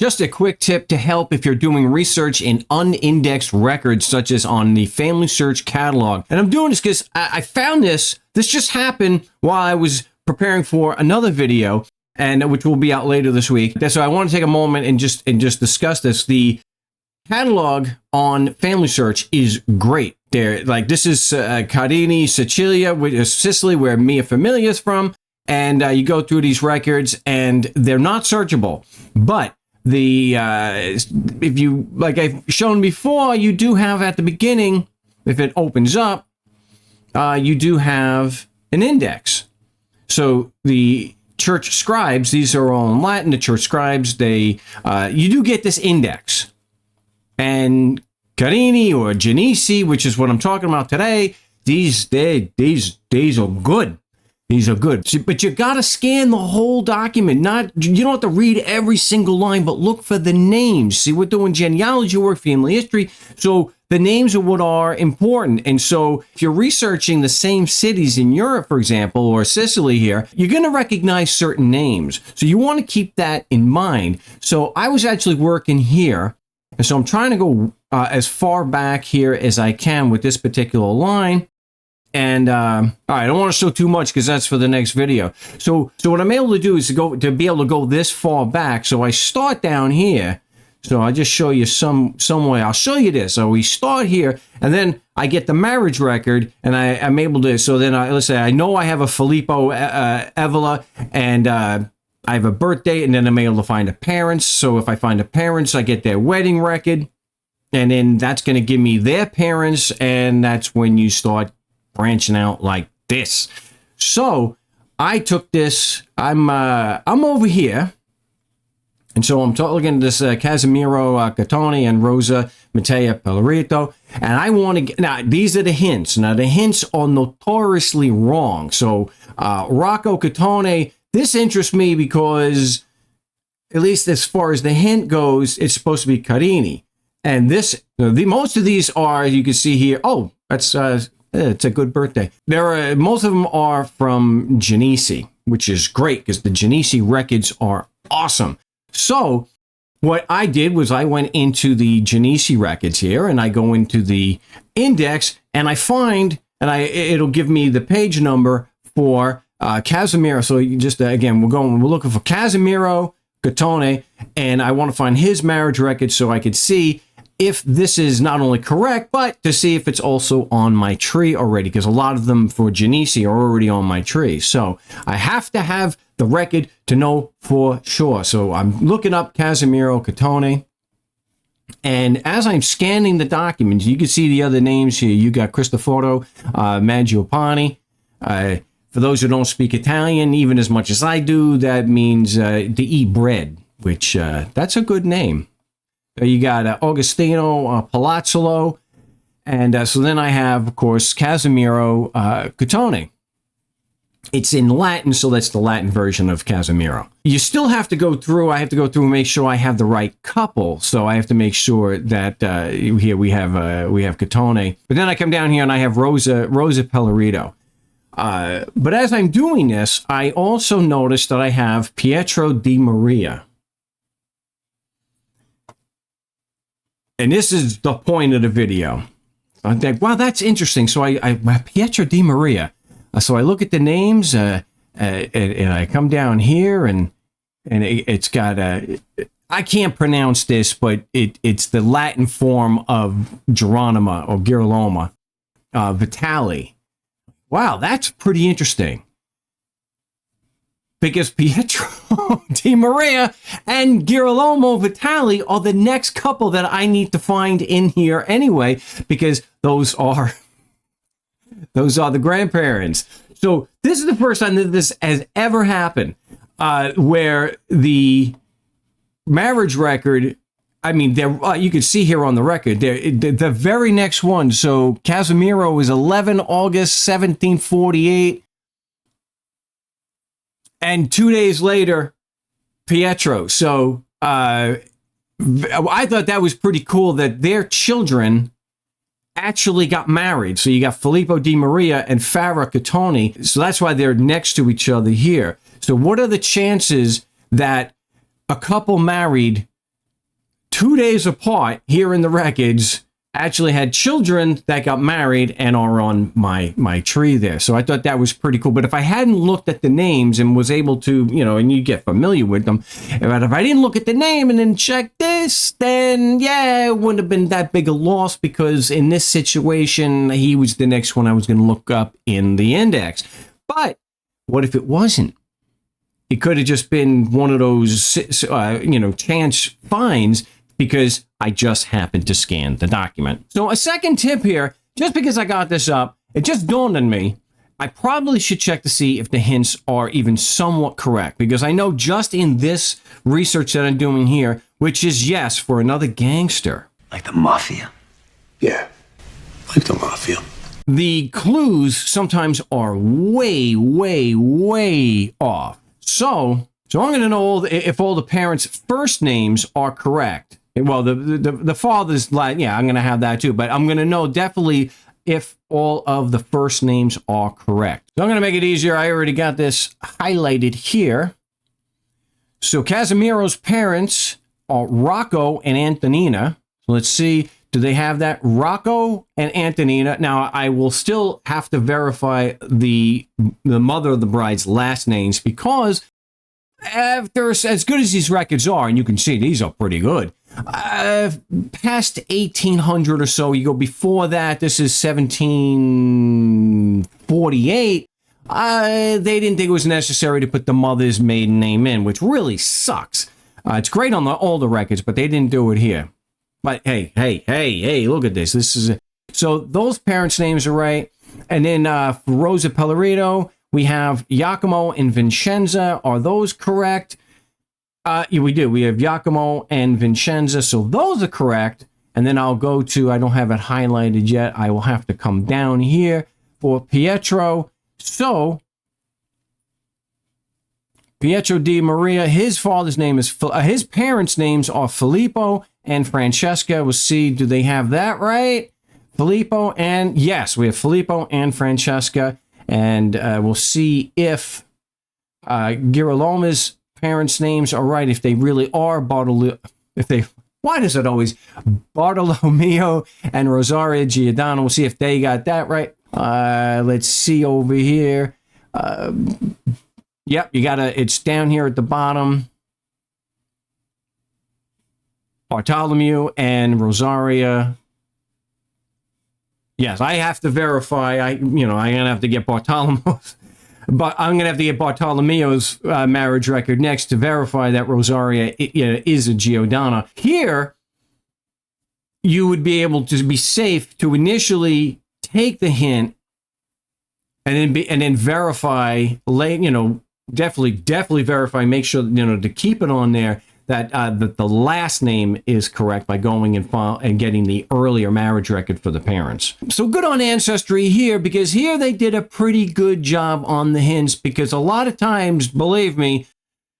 Just a quick tip to help if you're doing research in unindexed records, such as on the Family Search catalog. And I'm doing this because I found this. This just happened while I was preparing for another video, and which will be out later this week. So I want to take a moment and just discuss this. The catalog on Family Search is great. There, like this is Cardini, Sicily, where Mia Familia is from, and you go through these records, and they're not searchable, but if you, like I've shown before, you do have at the beginning, if it opens up, you do have an index. So the church scribes, these are all in Latin, the church scribes, you do get this index. And Carini or Genesi, which is what I'm talking about today, these are good. These are good, but you got to scan the whole document. You don't have to read every single line, but look for the names. See, we're doing genealogy work, family history, so the names are what are important. And so if you're researching the same cities in Europe, for example, or Sicily here, you're going to recognize certain names. So you want to keep that in mind. So I was actually working here, and so I'm trying to go as far back here as I can with this particular line. And all right, I don't want to show too much because that's for the next video. So what I'm able to do is to be able to go this far back. So I start down here. So I'll just show you some way. I'll show you this. So we start here, and then I get the marriage record, and I'm able to. So then let's say I know I have a Filippo Evola, and I have a birth date, and then I'm able to find the parents. So if I find the parents, I get their wedding record, and then that's going to give me their parents, and that's when you start branching out like this. So I took this. I'm over here, and so I'm looking at this Casimiro Catoni and Rosa Matteo Pellerito, and I want to get, now these are the hints. Now the hints are notoriously wrong. So Rocco Catone, this interests me because, at least as far as the hint goes, it's supposed to be Carini, and this most of these are, you can see here. Oh, that's it's a good birthday. Most of them are from Genesi, which is great because the Genesi records are awesome. So what I did was I went into the Genesi records here, and I go into the index, and I find, and it'll give me the page number for Casimiro. So you just again, we're looking for Casimiro Catone, and I want to find his marriage record so I could see if this is not only correct, but to see if it's also on my tree already, because a lot of them for Genesi are already on my tree. So I have to have the record to know for sure. So I'm looking up Casimiro Catone, and as I'm scanning the documents, you can see the other names here. You got Cristoforo Mangiopane. For those who don't speak Italian, even as much as I do, that means to eat bread, which that's a good name. You got Augustino Palazzolo, and so then I have, of course, Casimiro Catone. It's in Latin, so that's the Latin version of Casimiro. You still have to go through. I have to go through and make sure I have the right couple. So I have to make sure that here we have Catone. But then I come down here and I have Rosa Pellerito. But as I'm doing this, I also notice that I have Pietro di Maria. And this is the point of the video. I think, wow, that's interesting. So I Pietro di Maria. So I look at the names, and I come down here, and it's got I can't pronounce this, but it's the Latin form of Geronima or Girolamo Vitali. Wow, that's pretty interesting. Because Pietro di Maria and Girolamo Vitali are the next couple that I need to find in here anyway, because those are the grandparents. So this is the first time that this has ever happened, where the marriage record, I mean, you can see here on the record, the very next one. So Casimiro is 11 August 1748. And 2 days later, Pietro. So I thought that was pretty cool that their children actually got married. So you got Filippo di Maria and Farah Catoni. So that's why they're next to each other here. So what are the chances that a couple married 2 days apart here in the records, actually had children that got married and are on my tree there. So I thought that was pretty cool. But if I hadn't looked at the names and was able to, and you get familiar with them, but if I didn't look at the name and then check this, then yeah, it wouldn't have been that big a loss, because in this situation, he was the next one I was going to look up in the index. But what if it wasn't? It could have just been one of those, chance finds, because I just happened to scan the document. So a second tip here, just because I got this up, it just dawned on me, I probably should check to see if the hints are even somewhat correct, because I know just in this research that I'm doing here, which is, yes, for another gangster. Like the mafia? Yeah, like the mafia. The clues sometimes are way, way, way off. So I'm going to know if all the parents' first names are correct. Well, the father's, I'm going to have that too, but I'm going to know definitely if all of the first names are correct. So I'm going to make it easier. I already got this highlighted here. So Casimiro's parents are Rocco and Antonina. So let's see, do they have that? Rocco and Antonina. Now, I will still have to verify the mother of the bride's last names, because after as good as these records are, and you can see these are pretty good, past 1800 or so, you go before that, this is 1748, they didn't think it was necessary to put the mother's maiden name in, which really sucks. It's great on all the records, but they didn't do it here. But hey, look at this. This is so those parents' names are right. And then for Rosa Pellerito, we have Giacomo and Vincenza. Are those correct? Yeah, we do. We have Giacomo and Vincenza. So those are correct. And then I'll go to, I don't have it highlighted yet. I will have to come down here for Pietro. So Pietro Di Maria, his father's name is, his parents' names are Filippo and Francesca. We'll see, do they have that right? Filippo and, yes, we have Filippo and Francesca. And we'll see if Girolamo's parents' names are right, if they really are why does it always Bartolomeo and Rosaria Giordano? We'll see if they got that right. Let's see over here. Yep, it's down here at the bottom. Bartolomeo and Rosaria. Yes, I have to verify. I'm going to have to get Bartolomeo's, but I'm going to have to get Bartolomeo's marriage record next to verify that Rosaria is a Giordano. Here, you would be able to be safe to initially take the hint and then verify, definitely verify, make sure, to keep it on there, that the last name is correct by going and getting the earlier marriage record for the parents. So good on Ancestry here, because here they did a pretty good job on the hints, because a lot of times, believe me,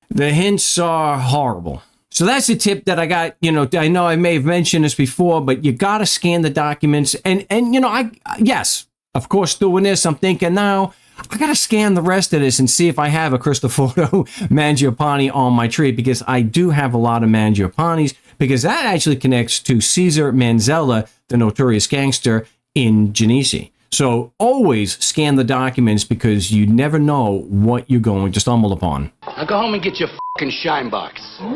the hints are horrible. So that's a tip that I got. I know I may have mentioned this before, but you got to scan the documents. And yes, of course, doing this, I'm thinking now, I got to scan the rest of this and see if I have a Cristoforo Mangiapane on my tree, because I do have a lot of Mangiopanes, because that actually connects to Caesar Manzella, the notorious gangster in Genealogy. So always scan the documents, because you never know what you're going to stumble upon. Now go home and get your fucking shine box.